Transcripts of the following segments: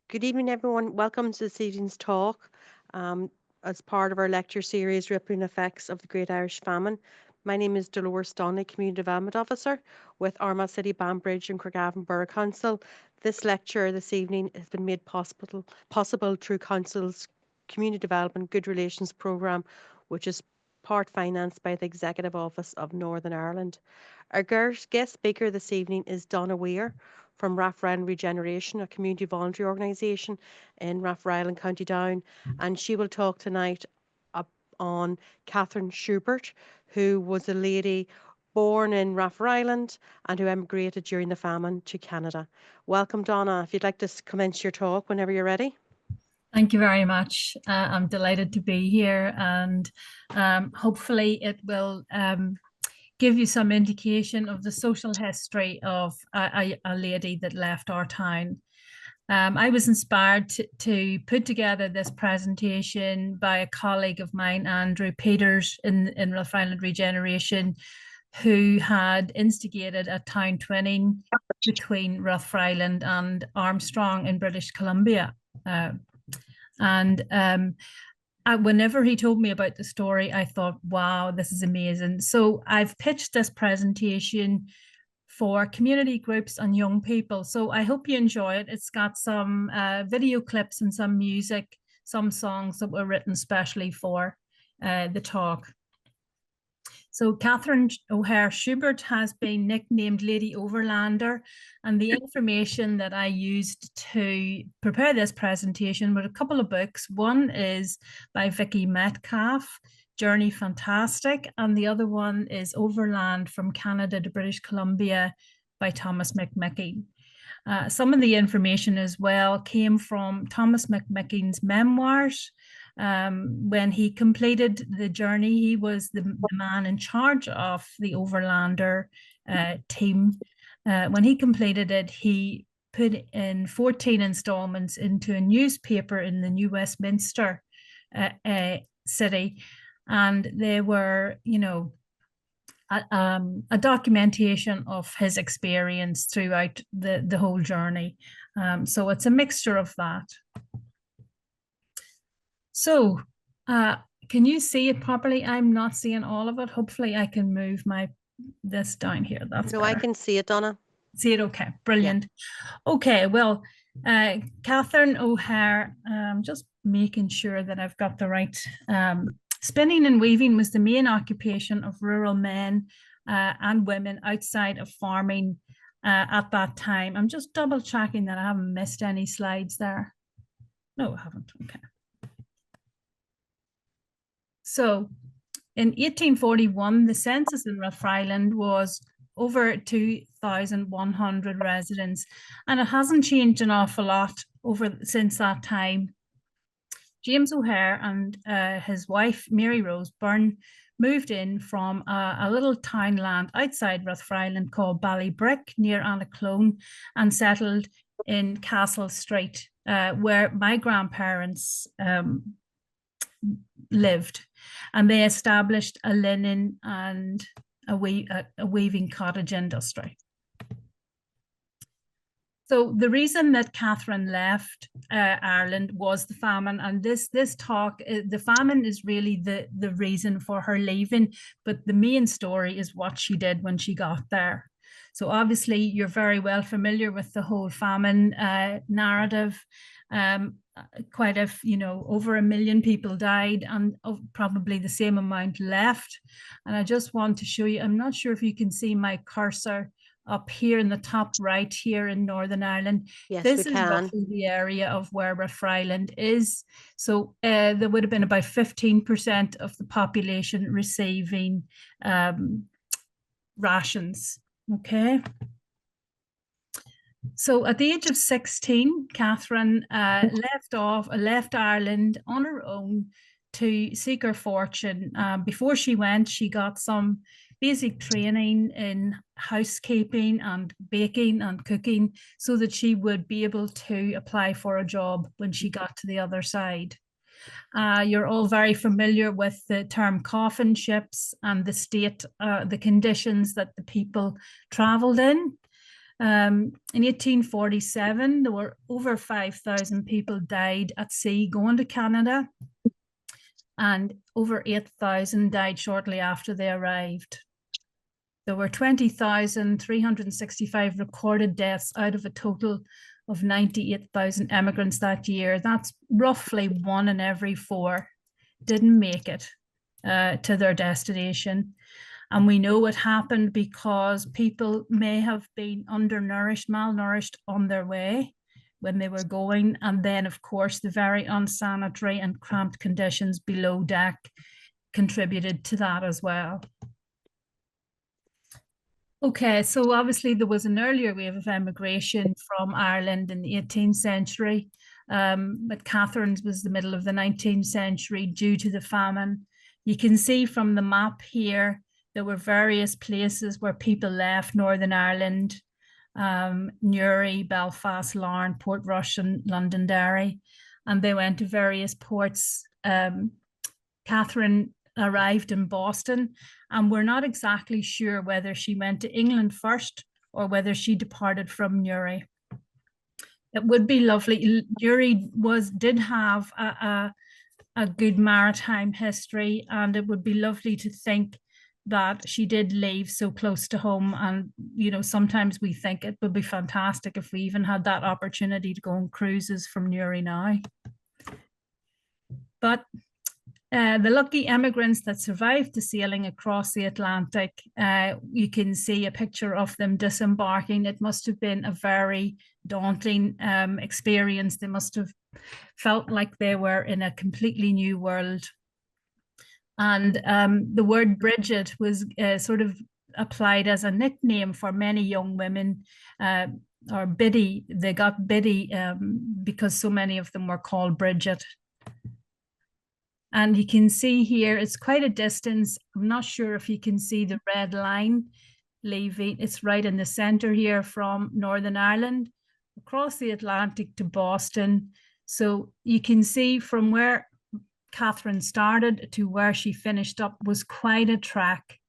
Good evening, everyone. Welcome to this evening's talk um, as part of our lecture series, Rippling Effects of the Great Irish Famine. My name is Donna, Community Development Officer with Armagh City Banbridge and Craigavon Borough Council. This lecture this evening has been made possible through Council's Community Development Good Relations Programme, which is part financed by the Executive Office of Northern Ireland. Our guest speaker this evening is Donna Weir from Rathryland Regeneration, a community voluntary organisation in Rathryland, County Down, and she will talk tonight on Catherine Schubert, who was a lady born in Rathryland and who emigrated during the famine to Canada. Welcome, Donna. If you'd like to commence your talk whenever you're ready. Thank you very much. I'm delighted to be here, and hopefully it will give you some indication of the social history of a lady that left our town. I was inspired to put together this presentation by a colleague of mine, Andrew Peters, in Rathryland Regeneration, who had instigated a town twinning between Rathryland and Armstrong in British Columbia. Whenever he told me about the story, I thought, wow, this is amazing. So I've pitched this presentation for community groups and young people. So I hope you enjoy it. It's got some video clips and some music, some songs that were written specially for the talk. So Catherine O'Hare Schubert has been nicknamed Lady Overlander, and the information that I used to prepare this presentation were a couple of books. One is by Vicky Metcalf, Journey Fantastic, and the other one is Overland from Canada to British Columbia by Thomas McMicking. Some of the information as well came from Thomas McMicking's memoirs. When he completed the journey, he was the man in charge of the Overlander team. When he completed it, he put in 14 installments into a newspaper in the New Westminster city. And they were, a documentation of his experience throughout the whole journey. So it's a mixture of that. So can you see it properly? I'm not seeing all of it. Hopefully I can move this down here. That's No, better. I can see it, Donna. See it? Okay, brilliant. Yeah. Okay, well, Catherine O'Hare, just making sure that I've got the right. Spinning and weaving was the main occupation of rural men and women outside of farming at that time. I'm just double checking that I haven't missed any slides there. No, I haven't. Okay. So in 1841, the census in Rathryland was over 2,100 residents, and it hasn't changed an awful lot since that time. James O'Hare and his wife, Mary Rose Byrne, moved in from a little townland outside Rathryland called Ballybrick near Annaclone and settled in Castle Street, where my grandparents lived. And they established a linen and a weaving cottage industry. So the reason that Catherine left Ireland was the famine, and this talk, the famine is really the reason for her leaving, but the main story is what she did when she got there. So obviously you're very well familiar with the whole famine narrative. Quite over 1 million people died, and probably the same amount left. And I just want to show you, I'm not sure if you can see my cursor up here in the top right here in Northern Ireland. Yes, this we is can. roughly the area of where Rathryland is. So there would have been about 15% of the population receiving rations. Okay. So at the age of 16, Catherine left Ireland on her own to seek her fortune. Before she went, she got some basic training in housekeeping and baking and cooking so that she would be able to apply for a job when she got to the other side. You're all very familiar with the term coffin ships and the conditions that the people traveled in. In 1847, there were over 5,000 people died at sea going to Canada, and over 8,000 died shortly after they arrived. There were 20,365 recorded deaths out of a total of 98,000 immigrants that year. That's roughly 1 in every 4 didn't make it to their destination. And we know it happened because people may have been undernourished, malnourished on their way when they were going. And then, of course, the very unsanitary and cramped conditions below deck contributed to that as well. Okay, so obviously there was an earlier wave of emigration from Ireland in the 18th century, but Catherine's was the middle of the 19th century due to the famine. You can see from the map here, there were various places where people left Northern Ireland, Newry, Belfast, Larne, Portrush, and Londonderry, and they went to various ports. Catherine arrived in Boston, and we're not exactly sure whether she went to England first or whether she departed from Newry. It would be lovely. Newry did have a good maritime history, and it would be lovely to think that she did leave so close to home. And, you know, sometimes we think it would be fantastic if we even had that opportunity to go on cruises from Newry now. But the lucky immigrants that survived the sailing across the Atlantic, you can see a picture of them disembarking. It must have been a very daunting experience. They must have felt like they were in a completely new world. And the word Bridget was sort of applied as a nickname for many young women, or Biddy. They got Biddy because so many of them were called Bridget. And you can see here, it's quite a distance. I'm not sure if you can see the red line leaving. It's right in the center here from Northern Ireland across the Atlantic to Boston. So you can see from where Catherine started to where she finished up was quite a trek.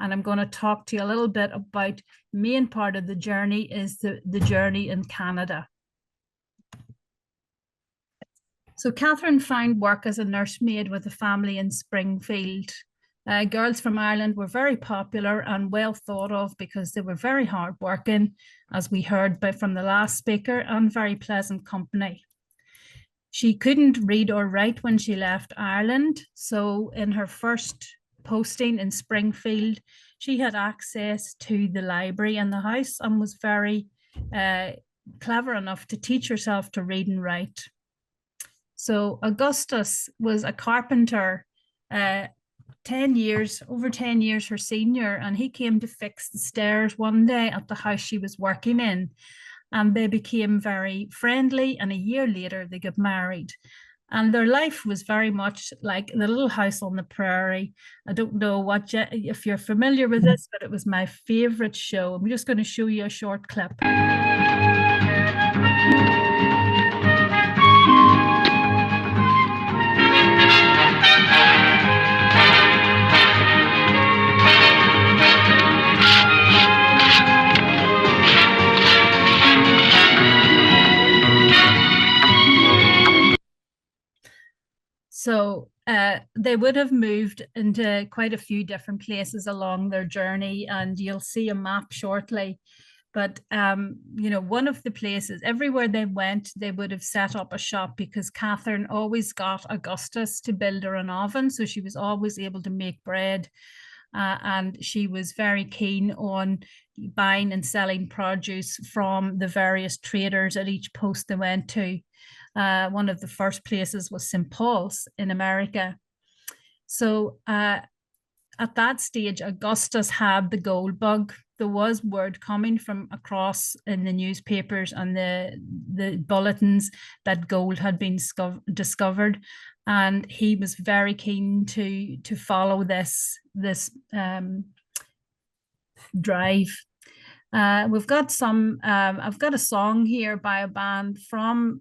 And I'm going to talk to you a little bit about the main part of the journey is the journey in Canada. So Catherine found work as a nursemaid with a family in Springfield. Girls from Ireland were very popular and well thought of because they were very hardworking, as we heard from the last speaker, and very pleasant company. She couldn't read or write when she left Ireland, so in her first posting in Springfield, she had access to the library in the house and was very clever enough to teach herself to read and write. So Augustus was a carpenter, over 10 years her senior, and he came to fix the stairs one day at the house she was working in. And they became very friendly, and a year later they got married. And their life was very much like the Little House on the Prairie. I don't know if you're familiar with this, but it was my favorite show. I'm just going to show you a short clip. So they would have moved into quite a few different places along their journey, and you'll see a map shortly. But, you know, one of the places, everywhere they went, they would have set up a shop because Catherine always got Augustus to build her an oven. So she was always able to make bread. And she was very keen on buying and selling produce from the various traders at each post they went to. One of the first places was St. Paul's in America. So at that stage, Augustus had the gold bug. There was word coming from across in the newspapers and the bulletins that gold had been discovered. And he was very keen to follow this drive. We've got some, I've got a song here by a band from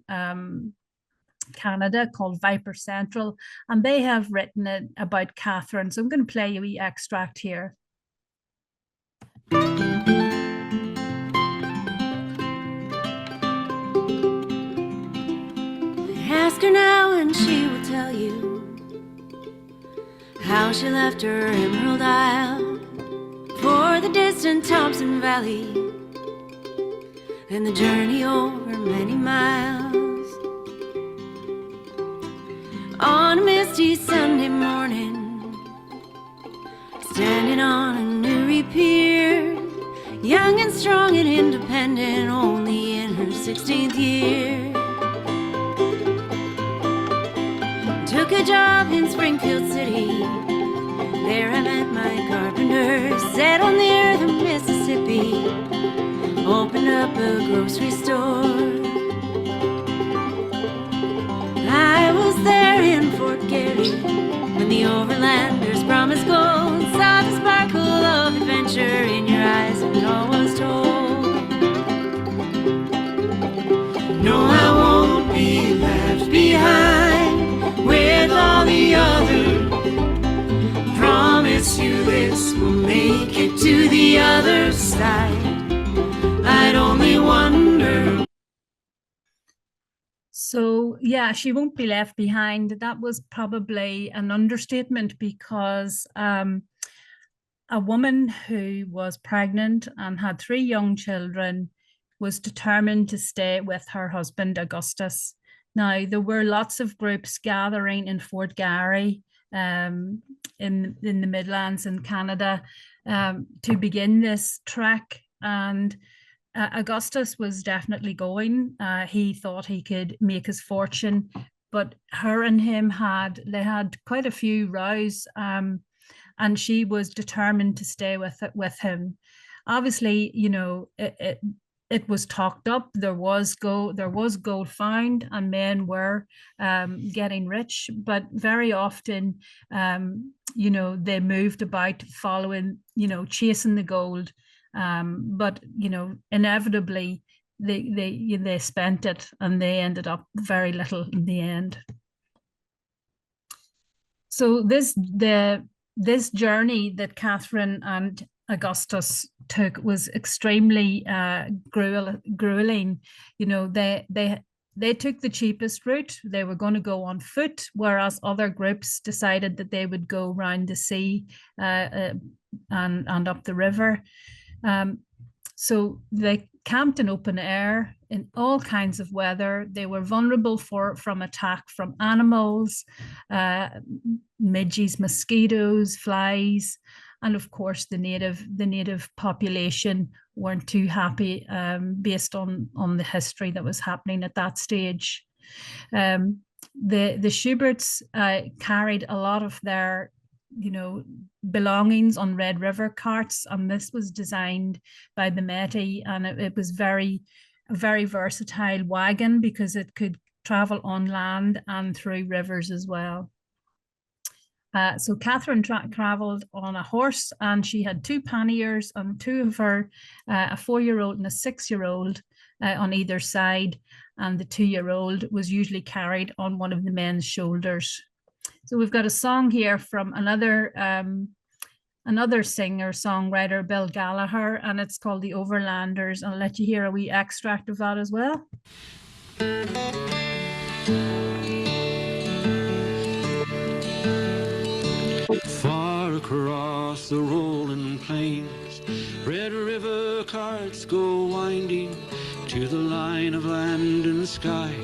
Canada called Viper Central, and they have written it about Catherine. So I'm going to play you a wee extract here. Ask her now and she will tell you how she left her Emerald Isle for the distant Thompson Valley and the journey over many miles. On a misty Sunday morning, standing on a Newry pier, young and strong and independent, only in her 16th year. Took a job in Springfield City, there I met my carpenter. Settled near the Mississippi, opened up a grocery store. I was there in Fort Garry when the Overlanders promised gold. Saw the sparkle of adventure in your eyes and all was told. No, I won't be left behind with all the others. Promise you this, will make it to the other side. I'd only wonder. So, yeah, she won't be left behind. That was probably an understatement because a woman who was pregnant and had 3 young children was determined to stay with her husband, Augustus. Now, there were lots of groups gathering in Fort Garry in the Midlands in Canada to begin this trek, and Augustus was definitely going. He thought he could make his fortune, but her and him had quite a few rows, and she was determined to stay with him. Obviously, you know, it was talked up. There was gold found, and men were getting rich, but very often, you know, they moved about following, you know, chasing the gold. But you know, inevitably they spent it, and they ended up very little in the end. So this journey that Catherine and Augustus took was extremely grueling. You know, they took the cheapest route. They were going to go on foot, whereas other groups decided that they would go round the sea and up the river. So they camped in open air in all kinds of weather. They were vulnerable from attack from animals, midges, mosquitoes, flies, and of course the native population weren't too happy based on the history that was happening at that stage. The Schuberts carried a lot of their, you know, belongings on Red River carts, and this was designed by the Métis, and it was a very versatile wagon because it could travel on land and through rivers as well. So Catherine traveled on a horse, and she had 2 panniers and 2 of her, a 4-year-old and a 6-year-old on either side, and the 2-year-old was usually carried on one of the men's shoulders. So we've got a song here from another singer-songwriter, Bill Gallagher, and it's called The Overlanders. I'll let you hear a wee extract of that as well. Far across the rolling plains, Red River carts go winding to the line of land and sky.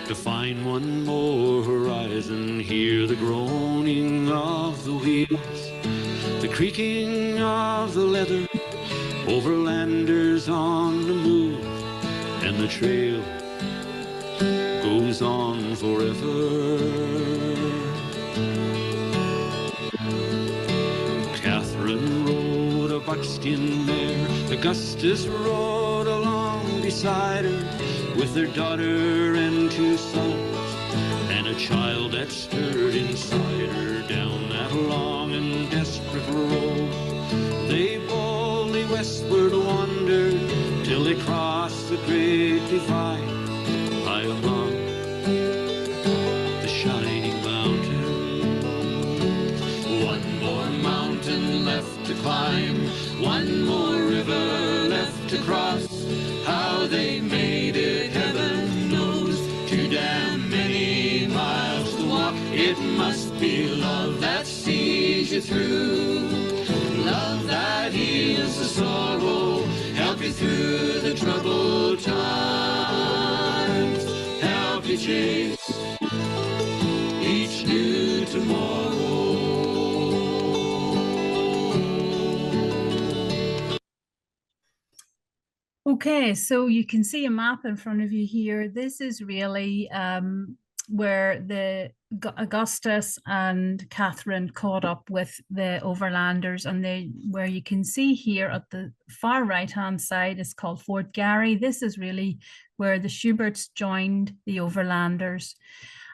To find one more horizon, hear the groaning of the wheels, the creaking of the leather, overlanders on the move, and the trail goes on forever. Catherine rode a buckskin mare, Augustus rode along beside her, with their daughter and 2 sons, and a child that stirred inside her. Down that long and desperate road they boldly westward wandered, till they crossed the great divide, high among the shining mountains. One more mountain left to climb, one more river left to cross. How they made it, heaven knows, too damn many It must be love that sees you through, love that heals the sorrow, help you through the troubled times, help you chase each new tomorrow. Okay, so you can see a map in front of you here. This is really where the Augustus and Catherine caught up with the Overlanders, and where you can see here at the far right-hand side is called Fort Garry. This is really where the Schuberts joined the Overlanders.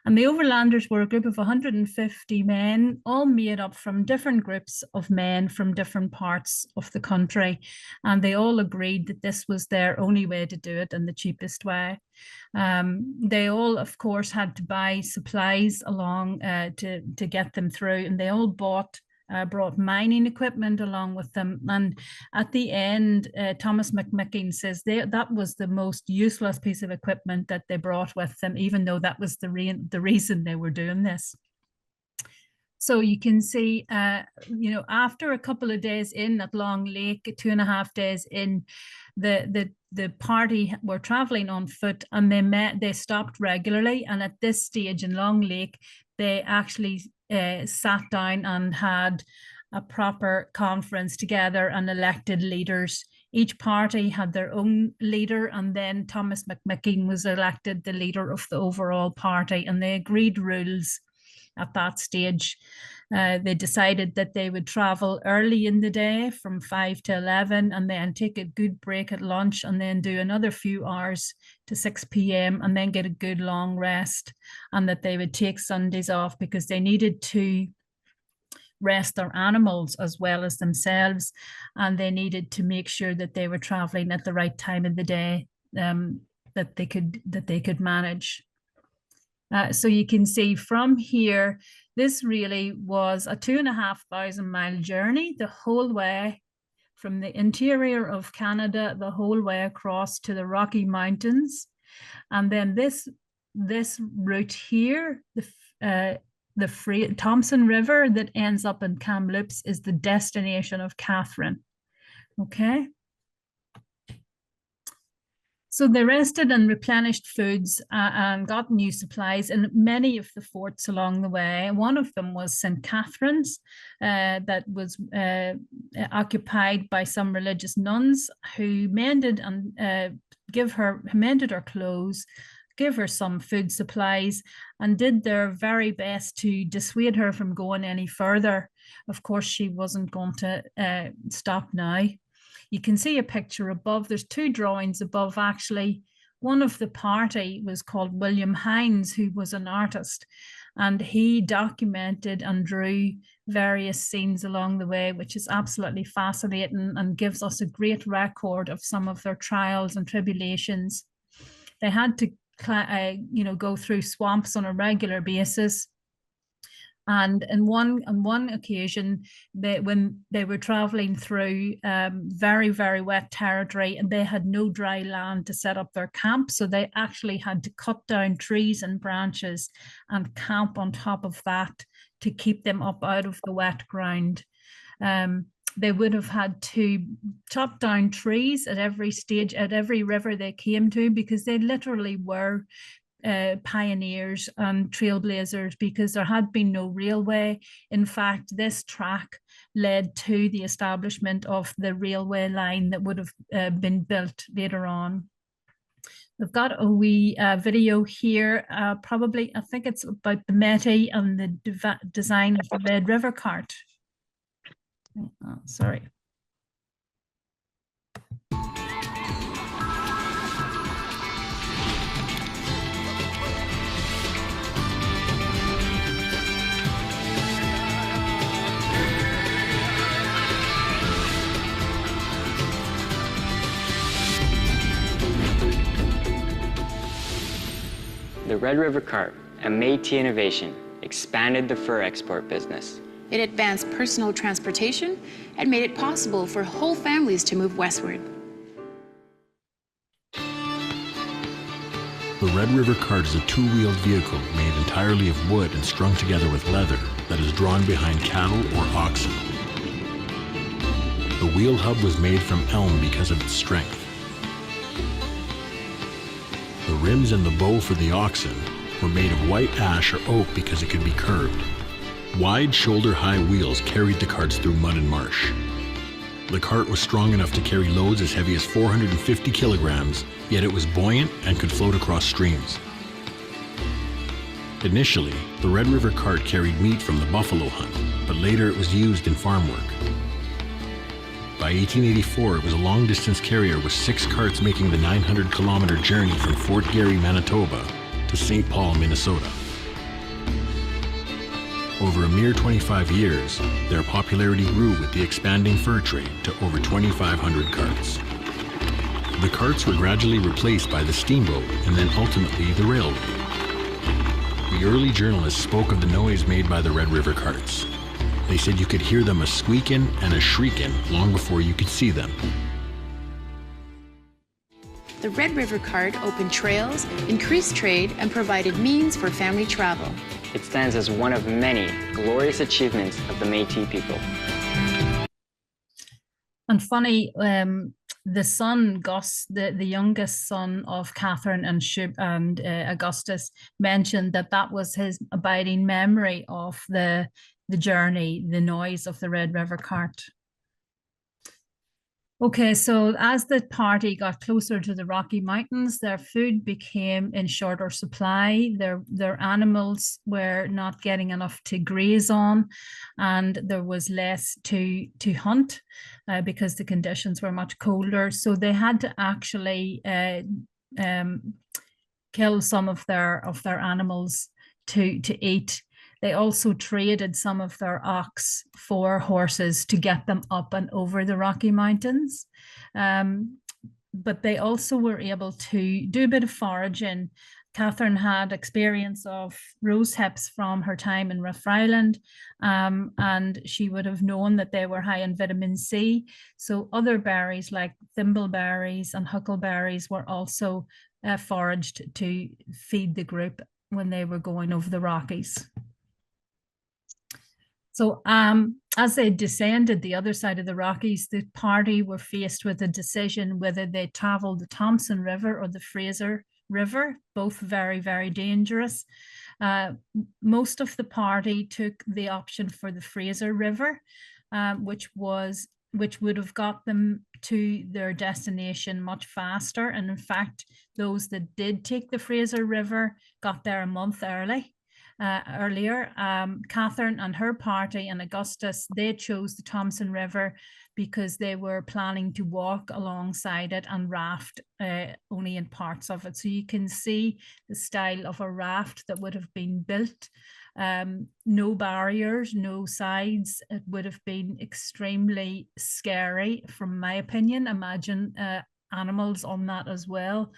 And the Overlanders were a group of 150 men, all made up from different groups of men from different parts of the country. And they all agreed that this was their only way to do it and the cheapest way. They all, of course, had to buy supplies along to get them through, and they all brought mining equipment along with them. And at the end, Thomas McMicking says that was the most useless piece of equipment that they brought with them, even though that was the reason they were doing this. So you can see, after a couple of days in at Long Lake, 2.5 days in, the party were traveling on foot, and they stopped regularly. And at this stage in Long Lake, they actually sat down and had a proper conference together and elected leaders. Each party had their own leader, and then Thomas McMicking was elected the leader of the overall party, and they agreed rules at that stage. They decided that they would travel early in the day from 5 to 11, and then take a good break at lunch, and then do another few hours to 6 p.m. and then get a good long rest, and that they would take Sundays off because they needed to rest their animals as well as themselves, and they needed to make sure that they were traveling at the right time of the day that they could manage. So you can see from here, this really was a 2,500 mile journey the whole way from the interior of Canada, the whole way across to the Rocky Mountains. And then this route here, the Thompson River that ends up in Kamloops, is the destination of Catherine. Okay. So they rested and replenished foods and got new supplies in many of the forts along the way. One of them was St. Catherine's, that was occupied by some religious nuns who mended her clothes, give her some food supplies, and did their very best to dissuade her from going any further. Of course, she wasn't going to stop now. You can see a picture above. There's two drawings above, actually. One of the party was called William Hines, who was an artist, and he documented and drew various scenes along the way, which is absolutely fascinating and gives us a great record of some of their trials and tribulations. They had to go through swamps on a regular basis. And on one occasion, when they were traveling through very, very wet territory, and they had no dry land to set up their camp, so they actually had to cut down trees and branches and camp on top of that to keep them up out of the wet ground. They would have had to chop down trees at every stage, at every river they came to, because they literally were pioneers and trailblazers, because there had been no railway. In fact, this track led to the establishment of the railway line that would have been built later on. We've got a wee video here, probably, I think it's about the Métis and the design of the Red River cart. Oh, sorry. The Red River Cart, a Métis innovation, expanded the fur export business. It advanced personal transportation and made it possible for whole families to move westward. The Red River cart is a two-wheeled vehicle made entirely of wood and strung together with leather that is drawn behind cattle or oxen. The wheel hub was made from elm because of its strength. The rims and the bow for the oxen were made of white ash or oak because it could be curved. Wide shoulder-high wheels carried the carts through mud and marsh. The cart was strong enough to carry loads as heavy as 450 kilograms, yet it was buoyant and could float across streams. Initially, the Red River cart carried meat from the buffalo hunt, but later it was used in farm work. By 1884, it was a long-distance carrier with 6 carts making the 900-kilometer journey from Fort Garry, Manitoba to St. Paul, Minnesota. Over a mere 25 years, their popularity grew with the expanding fur trade to over 2,500 carts. The carts were gradually replaced by the steamboat and then ultimately the railway. The early journalists spoke of the noise made by the Red River carts. They said you could hear them a squeaking and a shrieking long before you could see them. The Red River cart opened trails, increased trade, and provided means for family travel. It stands as one of many glorious achievements of the Métis people. And funny, the son, Gus, the youngest son of Catherine and Augustus, mentioned that was his abiding memory of the journey, the noise of the Red River cart. Okay, so as the party got closer to the Rocky Mountains, their food became in shorter supply. Their animals were not getting enough to graze on, and there was less to hunt because the conditions were much colder. So they had to actually kill some of their animals to eat. They also traded some of their ox for horses to get them up and over the Rocky Mountains. But they also were able to do a bit of foraging. Catherine had experience of rose hips from her time in Rough Island, and she would have known that they were high in vitamin C. So other berries like thimbleberries and huckleberries were also foraged to feed the group when they were going over the Rockies. So as they descended the other side of the Rockies, the party were faced with a decision whether they traveled the Thompson River or the Fraser River, both very, very dangerous. Most of the party took the option for the Fraser River, which would have got them to their destination much faster. And in fact, those that did take the Fraser River got there a month earlier. Catherine and her party and Augustus, they chose the Thompson River because they were planning to walk alongside it and raft only in parts of it. So you can see the style of a raft that would have been built. No barriers, no sides. It would have been extremely scary, from my opinion. Imagine animals on that as well.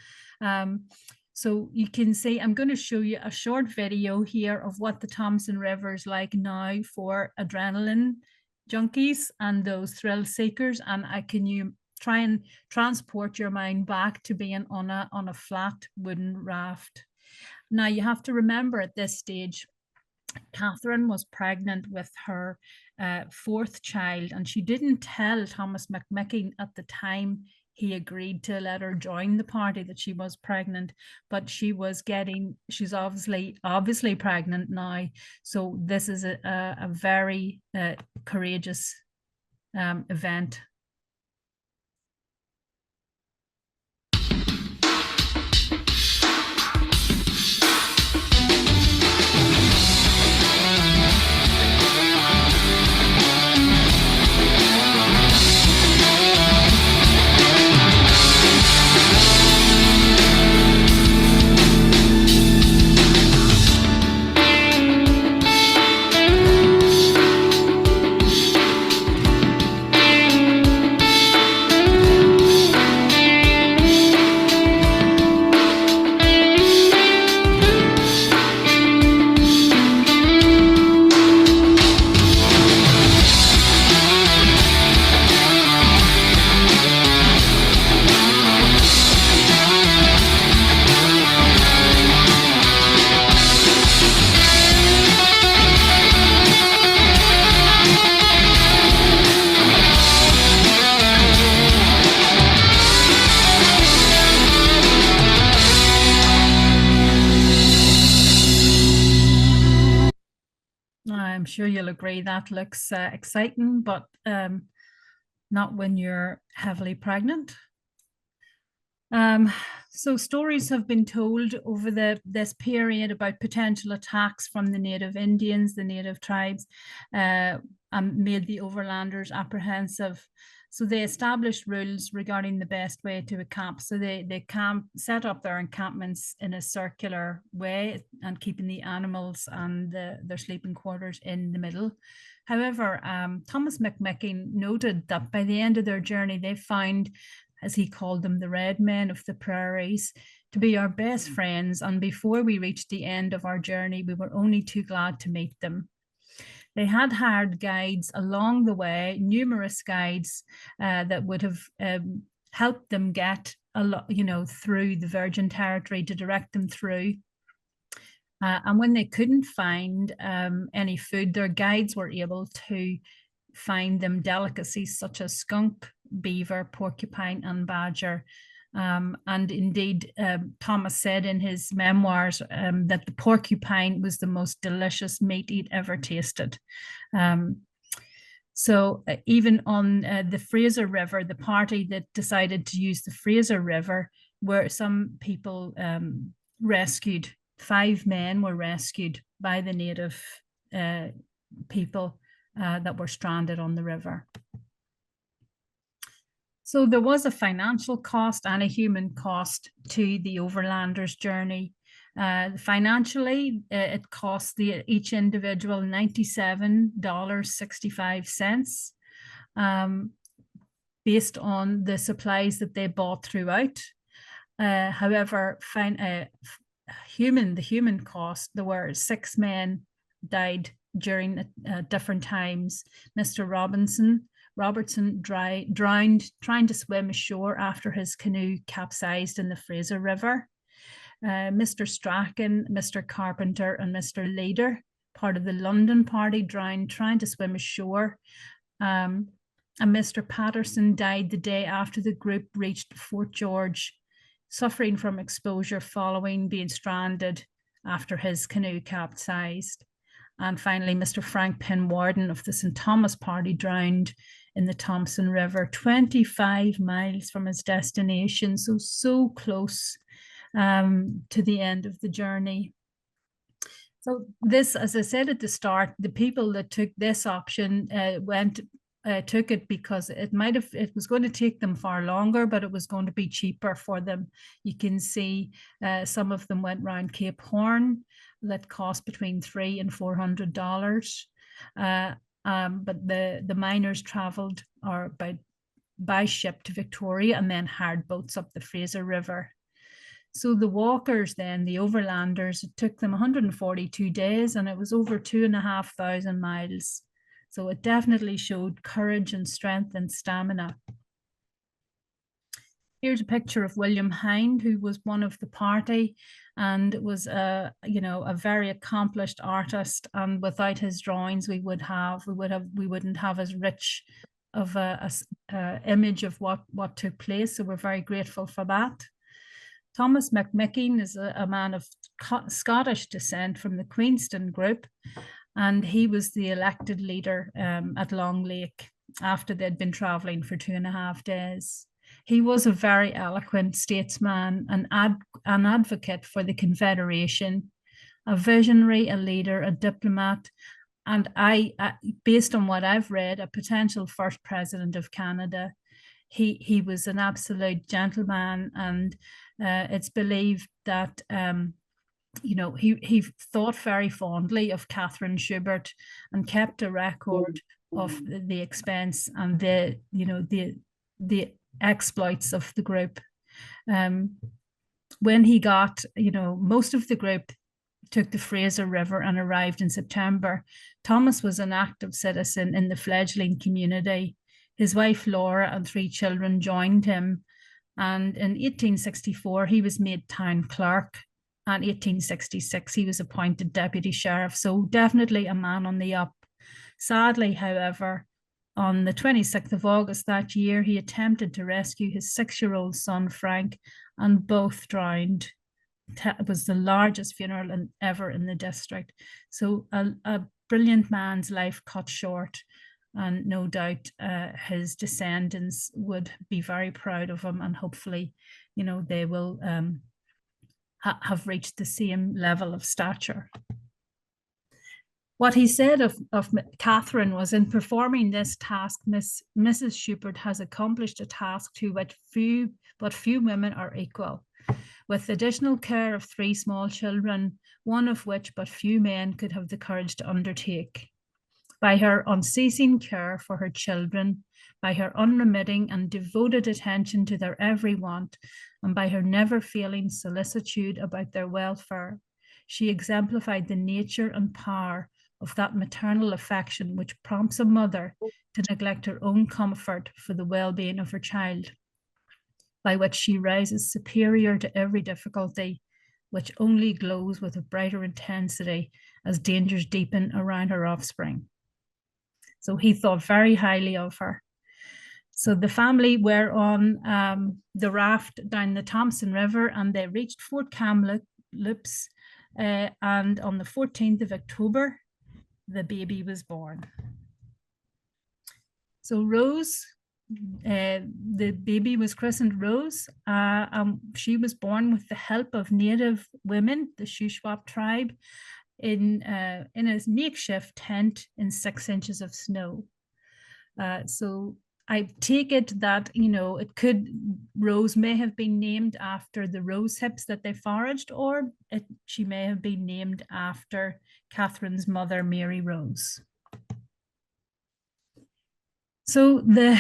So you can see, I'm going to show you a short video here of what the Thompson River is like now for adrenaline junkies and those thrill seekers. And you try and transport your mind back to being on a flat wooden raft. Now you have to remember at this stage, Catherine was pregnant with her 4th child, and she didn't tell Thomas McMicken at the time he agreed to let her join the party that she was pregnant, but she's obviously pregnant now. So this is a very courageous event. I'm sure you'll agree that looks exciting, but not when you're heavily pregnant. So stories have been told over this period about potential attacks from the native Indians, the native tribes, and made the overlanders apprehensive. So they established rules regarding the best way to encamp. So they set up their encampments in a circular way and keeping the animals and their sleeping quarters in the middle. However, Thomas McMicking noted that by the end of their journey, they found, as he called them, the red men of the prairies, to be our best friends. And before we reached the end of our journey, we were only too glad to meet them. They had hired guides along the way, numerous guides that would have helped them get a lot, through the Virgin Territory, to direct them through. And when they couldn't find any food, their guides were able to find them delicacies such as skunk, beaver, porcupine, and badger. And indeed, Thomas said in his memoirs that the porcupine was the most delicious meat he'd ever tasted. So even on the Fraser River, the party that decided to use the Fraser River, where some people rescued, 5 men were rescued by the native people that were stranded on the river. So there was a financial cost and a human cost to the overlanders' journey. Financially, it cost each individual $97.65 based on the supplies that they bought throughout. However, the human cost, there were 6 men died during different times. Mr. Robertson drowned trying to swim ashore after his canoe capsized in the Fraser River. Mr. Strachan, Mr. Carpenter, and Mr. Leader, part of the London party, drowned trying to swim ashore. And Mr. Patterson died the day after the group reached Fort George, suffering from exposure following being stranded after his canoe capsized. And finally, Mr. Frank Penwarden of the St. Thomas party drowned in the Thompson River, 25 miles from his destination, so close to the end of the journey. So this, as I said at the start, the people that took this option took it because it was going to take them far longer, but it was going to be cheaper for them. You can see some of them went round Cape Horn, that cost between $300 and $400. But the miners traveled by ship to Victoria and then hired boats up the Fraser River. So the walkers then, the overlanders, it took them 142 days and it was over 2,500 miles. So it definitely showed courage and strength and stamina. Here's a picture of William Hind, who was one of the party and was a very accomplished artist. And without his drawings, we wouldn't have as rich of a image of what took place. So we're very grateful for that. Thomas McMicking is a man of Scottish descent from the Queenston group, and he was the elected leader at Long Lake after they'd been traveling for 2.5 days. He was a very eloquent statesman, an advocate for the Confederation, a visionary, a leader, a diplomat, and based on what I've read, a potential first president of Canada. He was an absolute gentleman, and it's believed that he thought very fondly of Catherine Schubert and kept a record of the expense and the exploits of the group. When he got, most of the group took the Fraser River and arrived in September. Thomas was an active citizen in the fledgling community. His wife Laura and 3 children joined him. And in 1864, he was made town clerk. And 1866, he was appointed deputy sheriff. So definitely a man on the up. Sadly, however, on the 26th of August that year, he attempted to rescue his 6-year-old son, Frank, and both drowned. It was the largest funeral ever in the district. So a brilliant man's life cut short, and no doubt his descendants would be very proud of him, and hopefully, you know, they will have reached the same level of stature. What he said of Catherine was, in performing this task, Mrs. Schubert has accomplished a task to which few women are equal. With additional care of 3 small children, one of which but few men could have the courage to undertake. By her unceasing care for her children, by her unremitting and devoted attention to their every want, and by her never-failing solicitude about their welfare, she exemplified the nature and power of that maternal affection which prompts a mother to neglect her own comfort for the well-being of her child, by which she rises superior to every difficulty, which only glows with a brighter intensity as dangers deepen around her offspring. So he thought very highly of her. So the family were on the raft down the Thompson River, and they reached Fort Kamloops, and on the 14th of October, the baby was born. So Rose, the baby was christened Rose. She was born with the help of native women, the Shuswap tribe, in a makeshift tent in 6 inches of snow. So I take it that, you know, Rose may have been named after the rose hips that they foraged, or she may have been named after Catherine's mother, Mary Rose. So the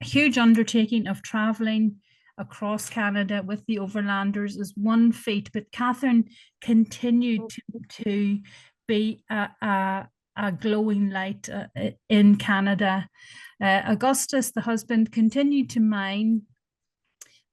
huge undertaking of traveling across Canada with the Overlanders is one feat, but Catherine continued to be a glowing light in Canada. Augustus, the husband, continued to mine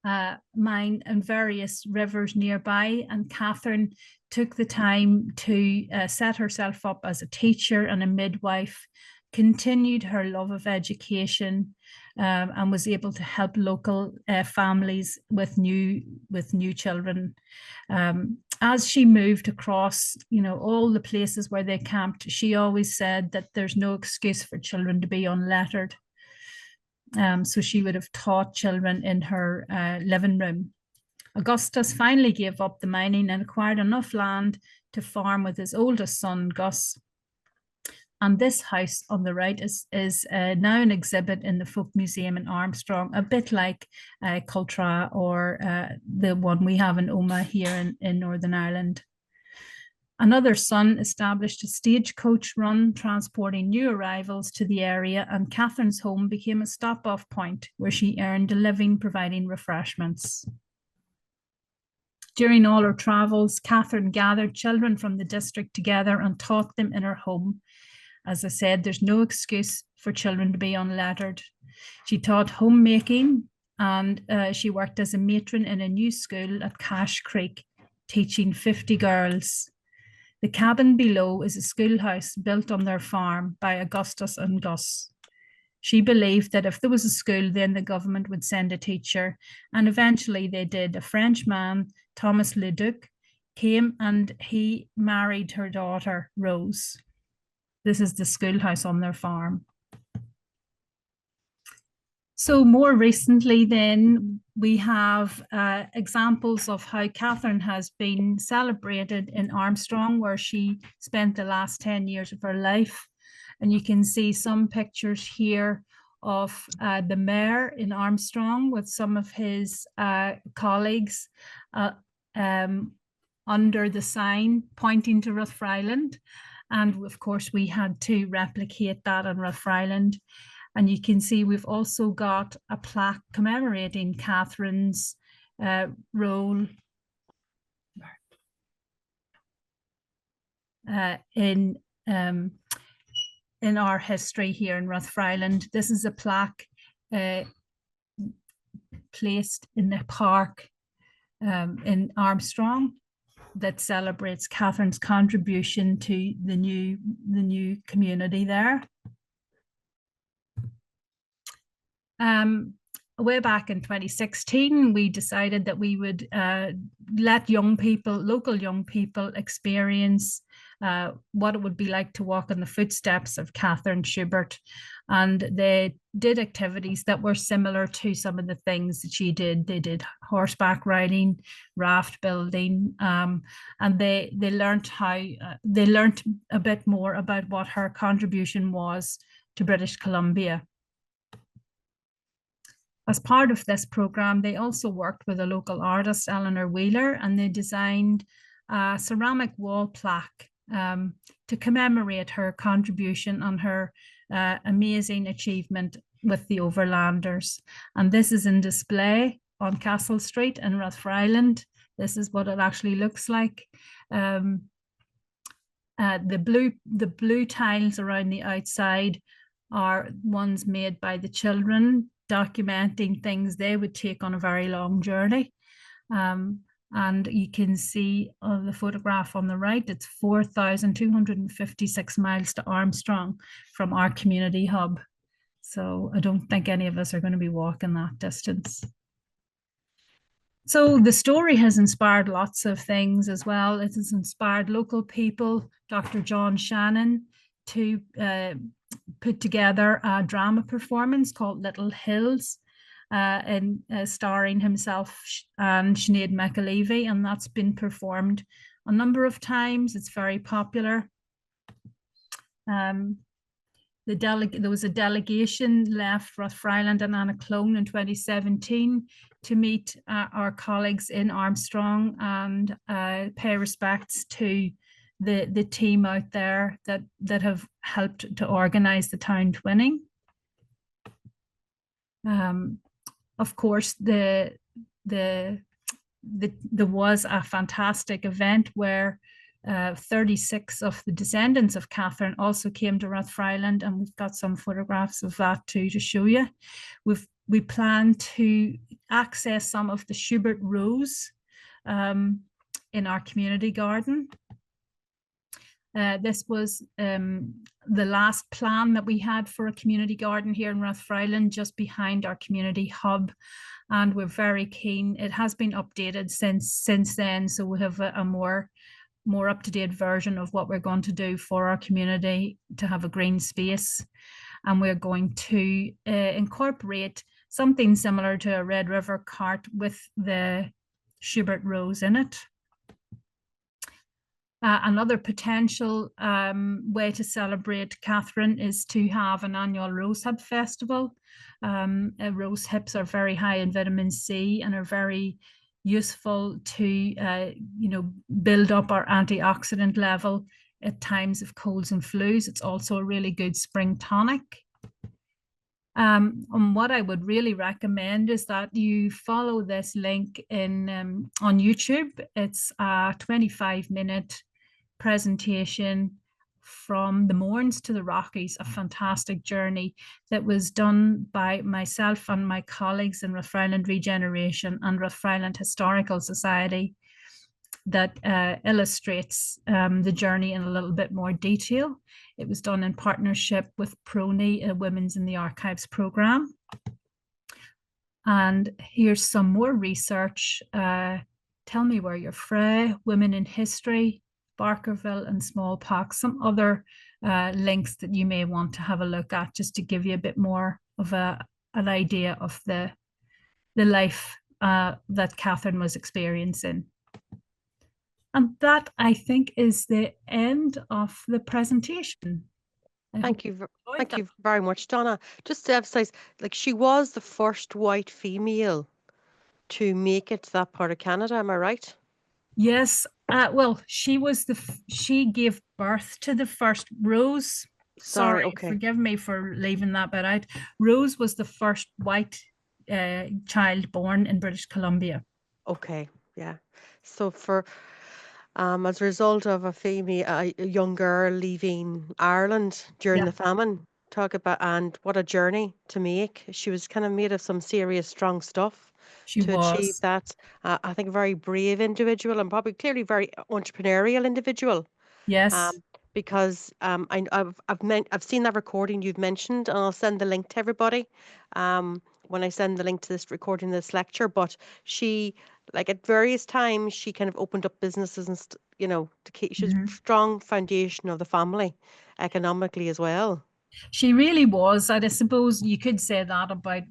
in various rivers nearby, and Catherine took the time to set herself up as a teacher and a midwife, continued her love of education, and was able to help local families with new children. As she moved across, you know, all the places where they camped, she always said that there's no excuse for children to be unlettered. So she would have taught children in her living room. Augustus finally gave up the mining and acquired enough land to farm with his oldest son, Gus. And this house on the right is now an exhibit in the Folk Museum in Armstrong, a bit like Cultra or the one we have in Omagh here in Northern Ireland. Another son established a stagecoach run transporting new arrivals to the area, and Catherine's home became a stop-off point where she earned a living providing refreshments. During all her travels, Catherine gathered children from the district together and taught them in her home. As I said, there's no excuse for children to be unlettered. She taught homemaking, and she worked as a matron in a new school at Cash Creek, teaching 50 girls. The cabin below is a schoolhouse built on their farm by Augustus and Gus. She believed that if there was a school, then the government would send a teacher, and eventually they did. A Frenchman, Thomas Leduc, came and he married her daughter, Rose. This is the schoolhouse on their farm. So more recently then, we have examples of how Catherine has been celebrated in Armstrong, where she spent the last 10 years of her life. And you can see some pictures here of the mayor in Armstrong with some of his colleagues under the sign pointing to Rathfriland. And of course, we had to replicate that on Rathfriland. And you can see we've also got a plaque commemorating Catherine's role in our history here in Rathfriland. This is a plaque placed in the park in Armstrong that celebrates Catherine's contribution to the new community there. Way back in 2016, we decided that we would let local young people experience what it would be like to walk in the footsteps of Catherine Schubert. And they did activities that were similar to some of the things that she did. They did horseback riding, raft building, and they learned they learned a bit more about what her contribution was to British Columbia. As part of this program, they also worked with a local artist, Eleanor Weir, and they designed a ceramic wall plaque to commemorate her contribution and her amazing achievement with the Overlanders. And this is in display on Castle Street in Rathfriland. This is what it actually looks like. The blue tiles around the outside are ones made by the children, documenting things they would take on a very long journey. And you can see on the photograph on the right, it's 4,256 miles to Armstrong from our community hub. So I don't think any of us are going to be walking that distance. So the story has inspired lots of things as well. It has inspired local people, Dr. John Shannon, to put together a drama performance called Little Hills, and starring himself and Sinead McAlevey, and that's been performed a number of times. It's very popular. There was a delegation left Rathfriland and Annaclone in 2017 to meet our colleagues in Armstrong and pay respects to the team out there that have helped to organize the town twinning. Of course, there was a fantastic event where 36 of the descendants of Catherine also came to Rathfriland, and we've got some photographs of that too to show you. We plan to access some of the Schubert rows in our community garden. This was the last plan that we had for a community garden here in Rathfriland, just behind our community hub, and we're very keen. It has been updated since then, so we have a more up-to-date version of what we're going to do for our community to have a green space, and we're going to incorporate something similar to a Red River cart with the Schubert rows in it. Another potential way to celebrate Catherine is to have an annual rosehip festival. Rose hips are very high in vitamin C and are very useful to build up our antioxidant level at times of colds and flus. It's also a really good spring tonic. And what I would really recommend is that you follow this link in on YouTube. It's a 25-minute presentation from the Mournes to the Rockies, a fantastic journey that was done by myself and my colleagues in Rathfriland Regeneration and Rathfriland Historical Society, that illustrates the journey in a little bit more detail. It was done in partnership with PRONI, a Women's in the Archives program. And here's some more research. Tell Me Where You're Frae, Women in History, Barkerville and smallpox, some other links that you may want to have a look at, just to give you a bit more of an idea of the life that Catherine was experiencing. And that, I think, is the end of the presentation. Thank you very much, Donna. Just to emphasize, like, she was the first white female to make it to that part of Canada, am I right? Yes. Well, she gave birth to the first. Rose, sorry, okay, forgive me for leaving that bit out. Rose was the first white child born in British Columbia. Okay, yeah. So for as a result of a young girl leaving Ireland during the famine, talk about, and what a journey to make. She was kind of made of some serious, strong stuff to achieve that. I think a very brave individual, and probably clearly very entrepreneurial individual. Yes. Because I've seen that recording you've mentioned, and I'll send the link to everybody when I send the link to this recording, this lecture. But she, like, at various times, she kind of opened up businesses and you know, to keep, she's Mhm. strong foundation of the family economically as well. She really was. And I suppose you could say that about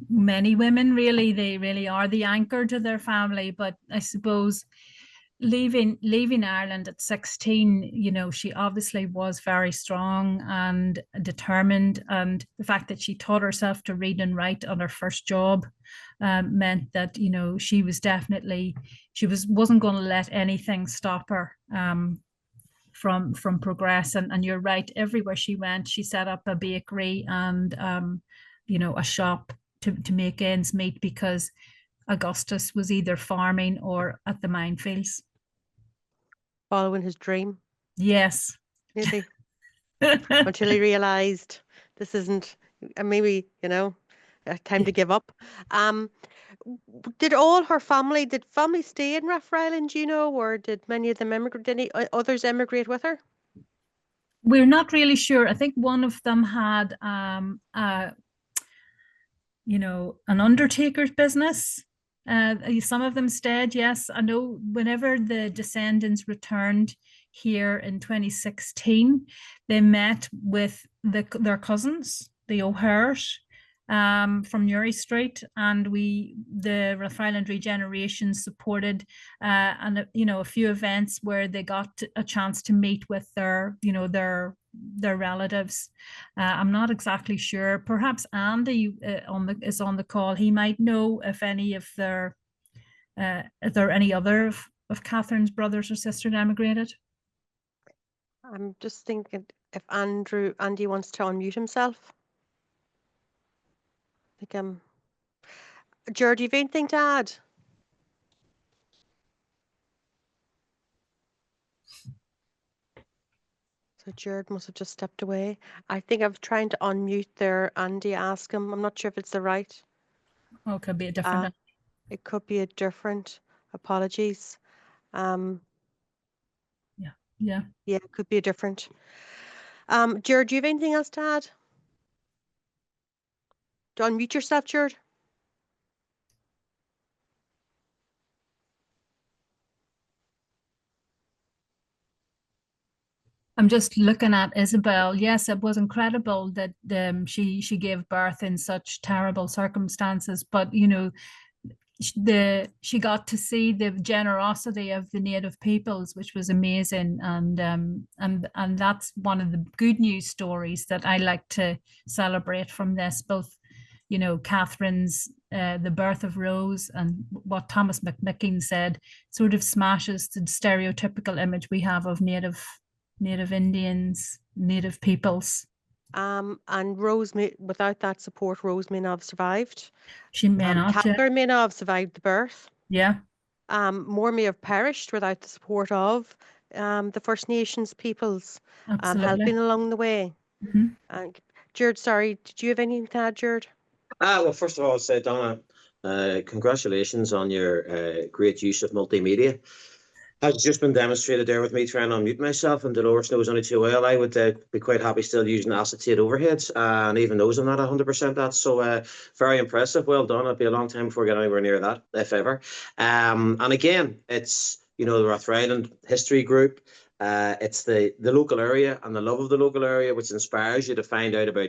many women, really. They really are the anchor to their family. But I suppose leaving Ireland at 16, you know, she obviously was very strong and determined. And the fact that she taught herself to read and write on her first job meant that, you know, she was definitely, wasn't going to let anything stop her from progress. And you're right, everywhere she went, she set up a bakery and you know, a shop to make ends meet, because Augustus was either farming or at the minefields. Following his dream, Yes. maybe, until he realized this isn't, maybe, you know, time to give up. Um, did family stay in Rough Island, you know, or did many of them emigrate? Did any others emigrate with her? We're not really sure. I think one of them had you know, an undertaker's business. Some of them stayed, yes. I know whenever the descendants returned here in 2016, they met with their cousins, the O'Hares, from Newry Street, and the Rough Island Regeneration supported and you know, a few events where they got a chance to meet with their, you know, their relatives. I'm not exactly sure. Perhaps Andy is on the call. He might know if any of if there are any other of Catherine's brothers or sisters emigrated. I'm just thinking if Andy wants to unmute himself. I think Ger, do you have anything to add? So Jared must have just stepped away. I think I'm trying to unmute there, Andy, ask him. I'm not sure if it's the right. Oh, it could be a different. It could be a different. Apologies. Yeah. Yeah, it could be a different. Jared, do you have anything else to add? Do you unmute yourself, Jared? I'm just looking at Isabel. Yes, it was incredible that she gave birth in such terrible circumstances, but you know, she got to see the generosity of the native peoples, which was amazing. And that's one of the good news stories that I like to celebrate from this. Both, you know, Catherine's the birth of Rose, and what Thomas McMicken said sort of smashes the stereotypical image we have of native Indians, native peoples. And Rose without that support, Rose may not have survived. She may not. Catherine may not have survived the birth. Yeah. More may have perished without the support of the First Nations peoples helping along the way. Jared, sorry, did you have anything to add, Jared? Well, first of all, I'll say, Donna, congratulations on your great use of multimedia. Has just been demonstrated there with me trying to unmute myself, and Dolores knows only too well. I would be quite happy still using acetate overheads, and even those I'm not 100% at. So very impressive. Well done. It'll be a long time before we get anywhere near that, if ever. And again, it's, you know, the Rough Island History Group. It's the local area and the love of the local area which inspires you to find out about,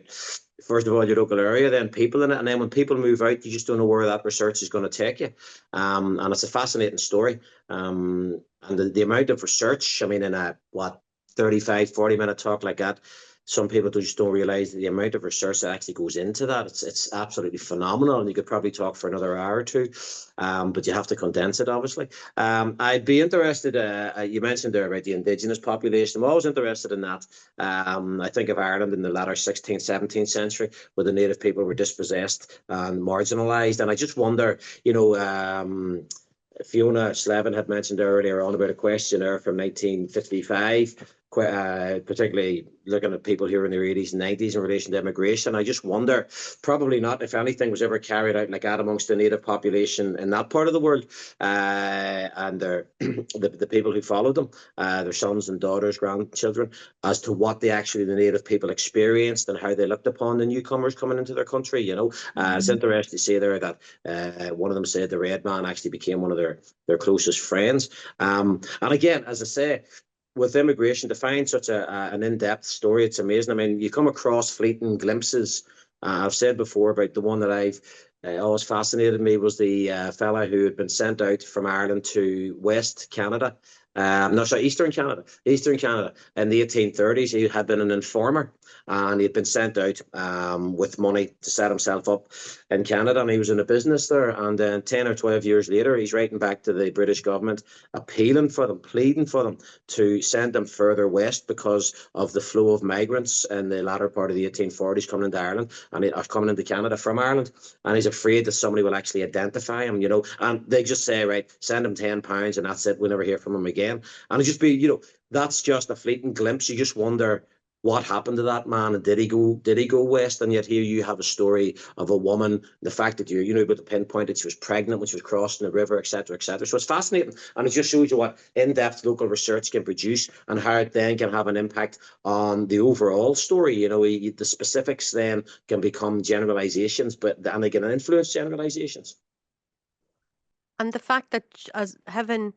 first of all, your local area, then people in it, and then when people move out, you just don't know where that research is going to take you. And it's a fascinating story. And the amount of research, I mean, in a 35, 40-minute talk like that, some people just don't realize the amount of research that actually goes into that. It's absolutely phenomenal, and you could probably talk for another hour or two, but you have to condense it, obviously. I'd be interested, you mentioned there about the indigenous population. I'm always interested in that. I think of Ireland in the latter 16th, 17th century, where the native people were dispossessed and marginalised, and I just wonder, you know, Fiona Slevin had mentioned earlier on about a questionnaire from 1955 particularly looking at people here in their 80s and 90s in relation to immigration. I just wonder, probably not if anything was ever carried out like that amongst the native population in that part of the world, and the people who followed them, their sons and daughters, grandchildren, as to what the native people experienced and how they looked upon the newcomers coming into their country. It's interesting to see there that one of them said the red man actually became one of their closest friends. And again, as I say, with immigration, to find such an in-depth story, it's amazing. I mean, you come across fleeting glimpses. I've said before about the one that I've always fascinated me was the fella who had been sent out from Ireland to West Canada. Eastern Canada in the 1830s. He had been an informer, and he had been sent out with money to set himself up in Canada, and he was in a business there. And then 10 or 12 years later, he's writing back to the British government, appealing for them, pleading for them to send them further west because of the flow of migrants in the latter part of the 1840s coming into Ireland and coming into Canada from Ireland. And he's afraid that somebody will actually identify him, and they just say, right, send him £10 and that's it. We'll never hear from him again. And it just be, that's just a fleeting glimpse. You just wonder what happened to that man, and did he go west? And yet here you have a story of a woman, the fact that you're able to pinpoint it, she was pregnant when she was crossing the river, etc., etc. So it's fascinating, and it just shows you what in-depth local research can produce and how it then can have an impact on the overall story. The specifics then can become generalizations, and they can influence generalizations. And the fact that as having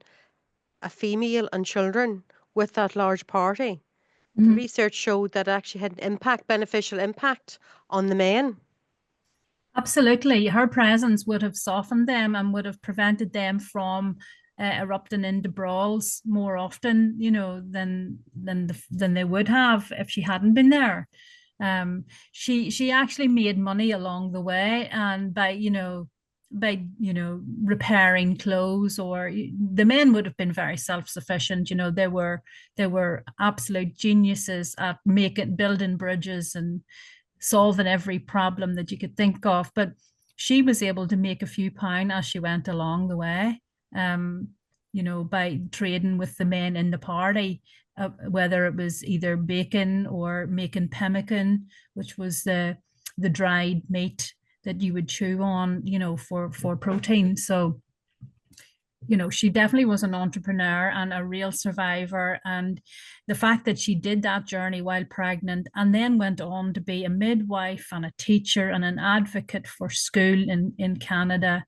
a female and children with that large party, the research showed that it actually had an beneficial impact on the men. Absolutely. Her presence would have softened them and would have prevented them from erupting into brawls more often, than they would have if she hadn't been there. She actually made money along the way, and by repairing clothes, or the men would have been very self-sufficient. They were absolute geniuses at building bridges and solving every problem that you could think of. But she was able to make a few pounds as she went along the way, by trading with the men in the party, whether it was either baking or making pemmican, which was the dried meat that you would chew on, for protein. So, she definitely was an entrepreneur and a real survivor. And the fact that she did that journey while pregnant and then went on to be a midwife and a teacher and an advocate for school in Canada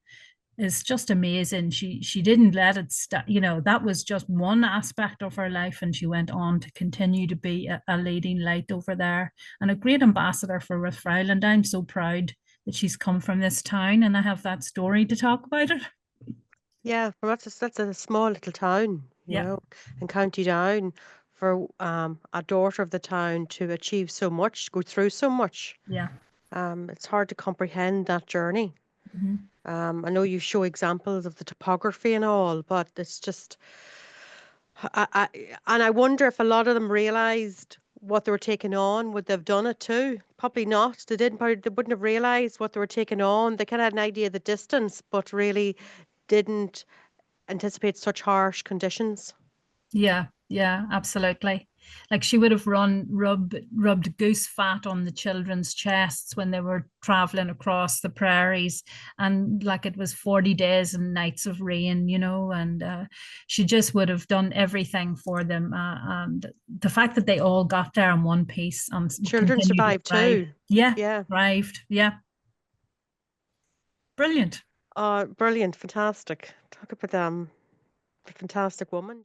is just amazing. She didn't let it stop. That was just one aspect of her life, and she went on to continue to be a leading light over there and a great ambassador for Rathfriland. And I'm so proud that she's come from this town, and I have that story to talk about it. Yeah, well, that's a small little town, in County Down, for a daughter of the town to achieve so much, go through so much. Yeah. It's hard to comprehend that journey. I know you show examples of the topography and all, but it's just, I wonder if a lot of them realized what they were taking on. Would they have done it too? Probably not. They wouldn't have realized what they were taking on. They kind of had an idea of the distance, but really didn't anticipate such harsh conditions. Yeah, absolutely. Like she would have rubbed goose fat on the children's chests when they were traveling across the prairies, and like it was 40 days and nights of rain, and she just would have done everything for them. And the fact that they all got there in one piece and children survived too. Yeah, thrived. Yeah. Brilliant. Brilliant, fantastic. Talk about a fantastic woman.